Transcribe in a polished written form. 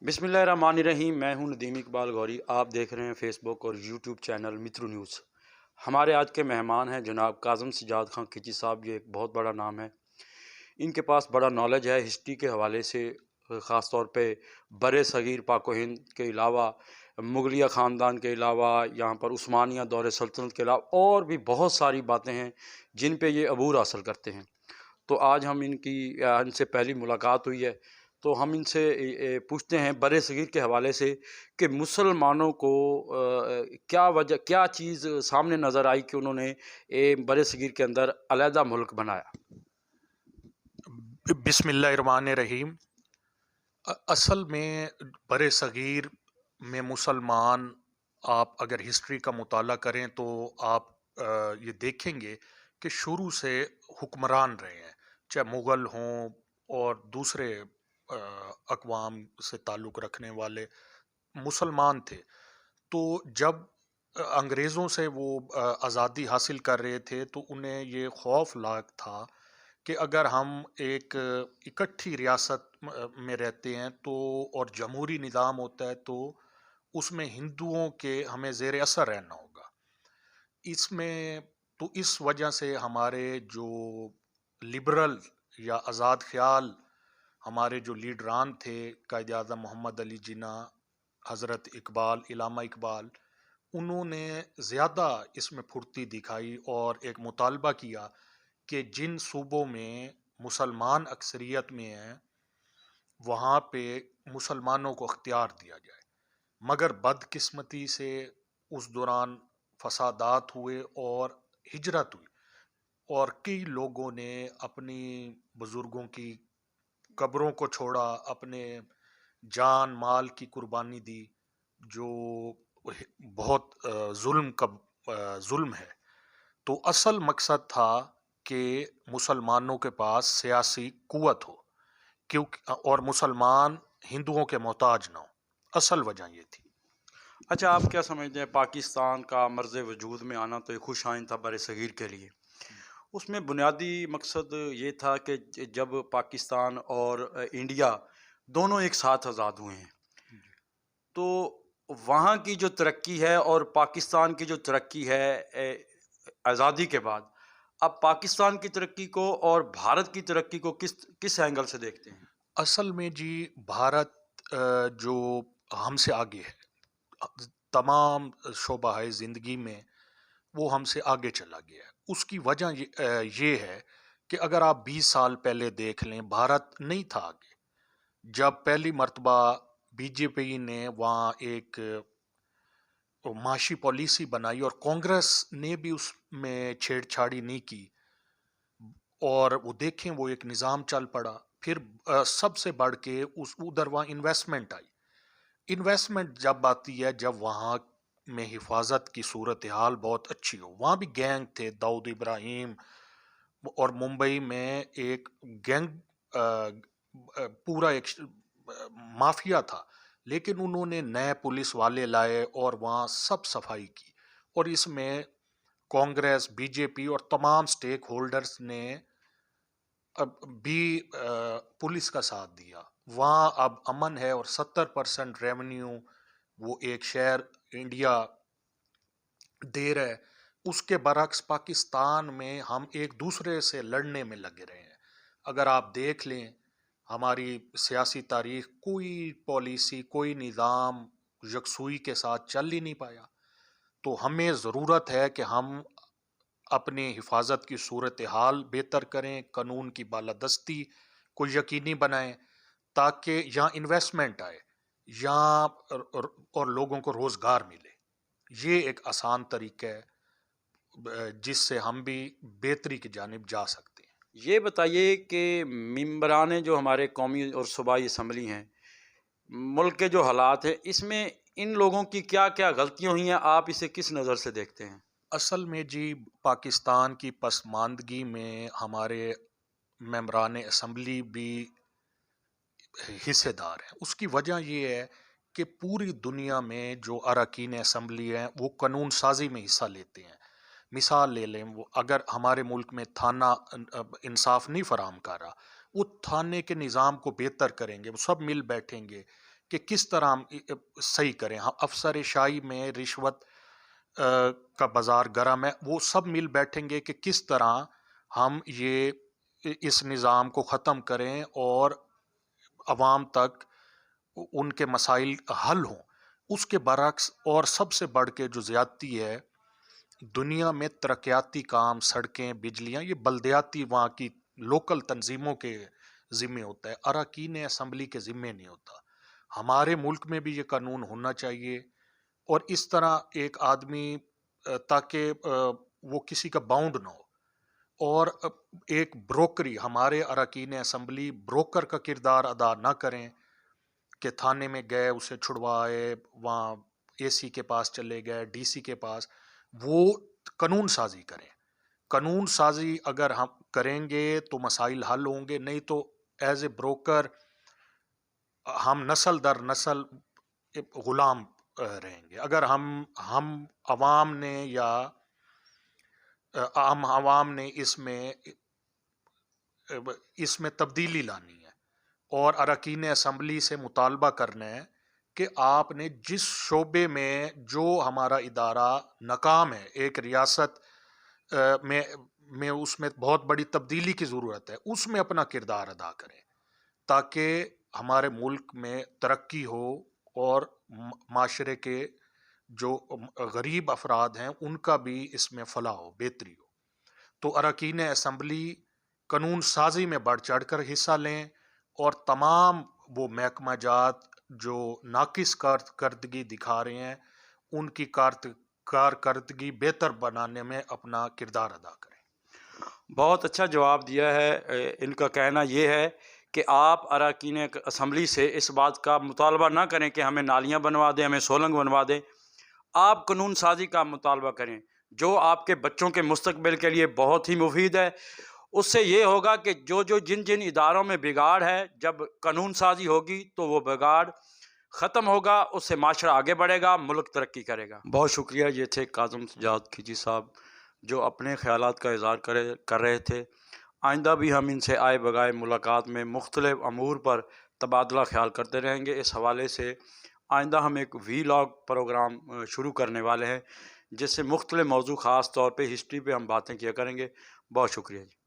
बिस्मिल्लाहिर्रहमानिर्रहीम। मैं हूं नदीम इकबाल गौरी। आप देख रहे हैं फेसबुक और यूट्यूब चैनल मित्रू न्यूज़। हमारे आज के मेहमान हैं जनाब काज़म सिजाद खां खिची साहब। ये एक बहुत बड़ा नाम है, इनके पास बड़ा नॉलेज है हिस्ट्री के हवाले से, ख़ास तौर पे बरे सग़ीर पाक व हिंद के अलावा, मुग़लिया ख़ानदान के अलावा, यहाँ पर उस्मानिया दौर सल्तनत के अलावा और भी बहुत सारी बातें हैं जिन पे ये अबूर हासिल करते हैं। तो आज हम इनसे पहली मुलाकात हुई है, तो हम इनसे पूछते हैं बरे सग़ीर के हवाले से कि मुसलमानों को क्या चीज़ सामने नज़र आई कि उन्होंने बरे सग़ीर के अंदर अलहदा मुल्क बनाया। बिस्मिल्लाहिर्रहमानिर्रहीम। असल में बरे सग़ीर में मुसलमान, आप अगर हिस्ट्री का मुताला करें तो आप ये देखेंगे कि शुरू से हुक्मरान रहे हैं, चाहे मुग़ल हों और दूसरे अक़वाम से ताल्लुक़ रखने वाले मुसलमान थे। तो जब अंग्रेज़ों से वो आज़ादी हासिल कर रहे थे तो उन्हें ये खौफ लाग था कि अगर हम एक इकट्ठी रियासत में रहते हैं तो और जमहूरी निज़ाम होता है तो उसमें हिंदुओं के हमें ज़ेर असर रहना होगा। इसमें तो इस वजह से हमारे जो लिबरल या आज़ाद ख्याल हमारे जो लीडरान थे, कायद आज़म मोहम्मद अली जिन्ना, हज़रत इकबाल, इलामा इकबाल, उन्होंने ज़्यादा इसमें फुर्ती दिखाई और एक मुतालबा किया कि जिन सूबों में मुसलमान अक्सरियत में हैं वहाँ पे मुसलमानों को अख्तियार दिया जाए। मगर बदकिस्मती से उस दौरान फसादात हुए और हिजरत हुई और कई लोगों ने अपनी बुज़ुर्गों की कब्रों को छोड़ा, अपने जान माल की कुर्बानी दी, जो बहुत जुल्म है। तो असल मकसद था कि मुसलमानों के पास सियासी कुव्वत हो, क्योंकि और मुसलमान हिंदुओं के मोहताज ना हो। असल वजह ये थी। अच्छा, आप क्या समझते हैं पाकिस्तान का मर्ज़ वजूद में आना तो एक खुश आइन था बरे सग़ीर के लिए। उसमें बुनियादी मकसद ये था कि जब पाकिस्तान और इंडिया दोनों एक साथ आज़ाद हुए हैं, तो वहाँ की जो तरक्की है और पाकिस्तान की जो तरक्की है आज़ादी के बाद, अब पाकिस्तान की तरक्की को और भारत की तरक्की को किस किस एंगल से देखते हैं? असल में जी, भारत जो हमसे आगे है, तमाम शोबा है ज़िंदगी में वो हमसे आगे चला गया है। उसकी वजह ये है कि अगर आप 20 साल पहले देख लें, भारत नहीं था आगे। जब पहली मर्तबा बीजेपी ने वहाँ एक माशी पॉलिसी बनाई और कांग्रेस ने भी उसमें छेड़छाड़ी नहीं की, और वो देखें वो एक निज़ाम चल पड़ा। फिर सबसे बढ़ के उधर वहाँ इन्वेस्टमेंट आई। इन्वेस्टमेंट जब आती है जब वहाँ में हिफाजत की सूरत हाल बहुत अच्छी हो। वहाँ भी गैंग थे, दाऊद इब्राहिम, और मुंबई में एक गैंग पूरा एक माफिया था, लेकिन उन्होंने नए पुलिस वाले लाए और वहाँ सब सफाई की। और इसमें कांग्रेस, बीजेपी और तमाम स्टेक होल्डर्स ने अब भी पुलिस का साथ दिया। वहाँ अब अमन है और 70% रेवेन्यू वो एक शहर इंडिया दे रहा है। उसके बरक्स पाकिस्तान में हम एक दूसरे से लड़ने में लगे रहे हैं। अगर आप देख लें हमारी सियासी तारीख, कोई पॉलिसी, कोई निज़ाम यकसुई के साथ चल ही नहीं पाया। तो हमें ज़रूरत है कि हम अपनी हिफाजत की सूरत हाल बेहतर करें, कानून की बालादस्ती को यकीनी बनाएं, ताकि यहाँ इन्वेस्टमेंट आए, यहाँ और लोगों को रोज़गार मिले। ये एक आसान तरीका है जिससे हम भी बेहतरी की जानिब जा सकते हैं। ये बताइए कि मेंबरान जो हमारे कौमी और सूबाई असम्बली हैं, मुल्क के जो हालात हैं, इसमें इन लोगों की क्या-क्या गलतियाँ हुई हैं? आप इसे किस नज़र से देखते हैं? असल में जी, पाकिस्तान की पसमानदगी में हमारे मेंबरान असम्बली भी हिस्सेदार हैं। उसकी वजह ये है कि पूरी दुनिया में जो अरकान असम्बली हैं वो कानून साजी में हिस्सा लेते हैं। मिसाल ले लें, वो अगर हमारे मुल्क में थाना इंसाफ नहीं फराम कर रहा, वो थाने के निज़ाम को बेहतर करेंगे, वो सब मिल बैठेंगे کہ کس طرح ہم صحیح کریں. ہم افسر شاہی میں رشوت کا بازار گرم ہے، وہ سب مل بیٹھیں گے کہ کس طرح ہم یہ اس نظام کو ختم کریں اور عوام تک ان کے مسائل حل ہوں. اس کے برعکس اور سب سے بڑھ کے جو زیادتی ہے دنیا میں، ترقیاتی کام، سڑکیں، بجلیاں، یہ بلدیاتی وہاں کی لوکل تنظیموں کے ذمے ہوتا ہے، اراکین اسمبلی کے ذمے نہیں ہوتا. ہمارے ملک میں بھی یہ قانون ہونا چاہیے، اور اس طرح ایک آدمی تاکہ وہ کسی کا باؤنڈ نہ ہو. اور ایک بروکری، ہمارے اراکین اسمبلی بروکر کا کردار ادا نہ کریں کہ تھانے میں گئے، اسے چھڑوائے، وہاں اے سی کے پاس چلے گئے، ڈی سی کے پاس. وہ قانون سازی کریں. قانون سازی اگر ہم کریں گے تو مسائل حل ہوں گے، نہیں تو ایز اے بروکر ہم نسل در نسل غلام رہیں گے. اگر ہم عوام نے یا عام عوام نے اس میں تبدیلی لانی ہے اور اراکین اسمبلی سے مطالبہ کرنا ہے کہ آپ نے جس شعبے میں جو ہمارا ادارہ ناکام ہے، ایک ریاست میں اس میں بہت بڑی تبدیلی کی ضرورت ہے، اس میں اپنا کردار ادا کریں تاکہ ہمارے ملک میں ترقی ہو اور معاشرے کے جو غریب افراد ہیں ان کا بھی اس میں فلاح ہو، بہتری ہو. تو اراکین اسمبلی قانون سازی میں بڑھ چڑھ کر حصہ لیں، اور تمام وہ محکمہ جات جو ناقص کارکردگی دکھا رہے ہیں ان کی کارکردگی بہتر بنانے میں اپنا کردار ادا کریں. بہت اچھا جواب دیا ہے. ان کا کہنا یہ ہے کہ آپ اراکین اسمبلی سے اس بات کا مطالبہ نہ کریں کہ ہمیں نالیاں بنوا دیں، ہمیں سولنگ بنوا دیں. آپ قانون سازی کا مطالبہ کریں جو آپ کے بچوں کے مستقبل کے لیے بہت ہی مفید ہے. اس سے یہ ہوگا کہ جن اداروں میں بگاڑ ہے، جب قانون سازی ہوگی تو وہ بگاڑ ختم ہوگا، اس سے معاشرہ آگے بڑھے گا، ملک ترقی کرے گا. بہت شکریہ. یہ تھے کاظم سجاد کھچی صاحب جو اپنے خیالات کا اظہار کر رہے تھے. آئندہ بھی ہم ان سے آئے بگائے ملاقات میں مختلف امور پر تبادلہ خیال کرتے رہیں گے. اس حوالے سے آئندہ ہم ایک وی-لاگ پروگرام شروع کرنے والے ہیں جس سے مختلف موضوع، خاص طور پہ ہسٹری پہ ہم باتیں کیا کریں گے. بہت شکریہ جی.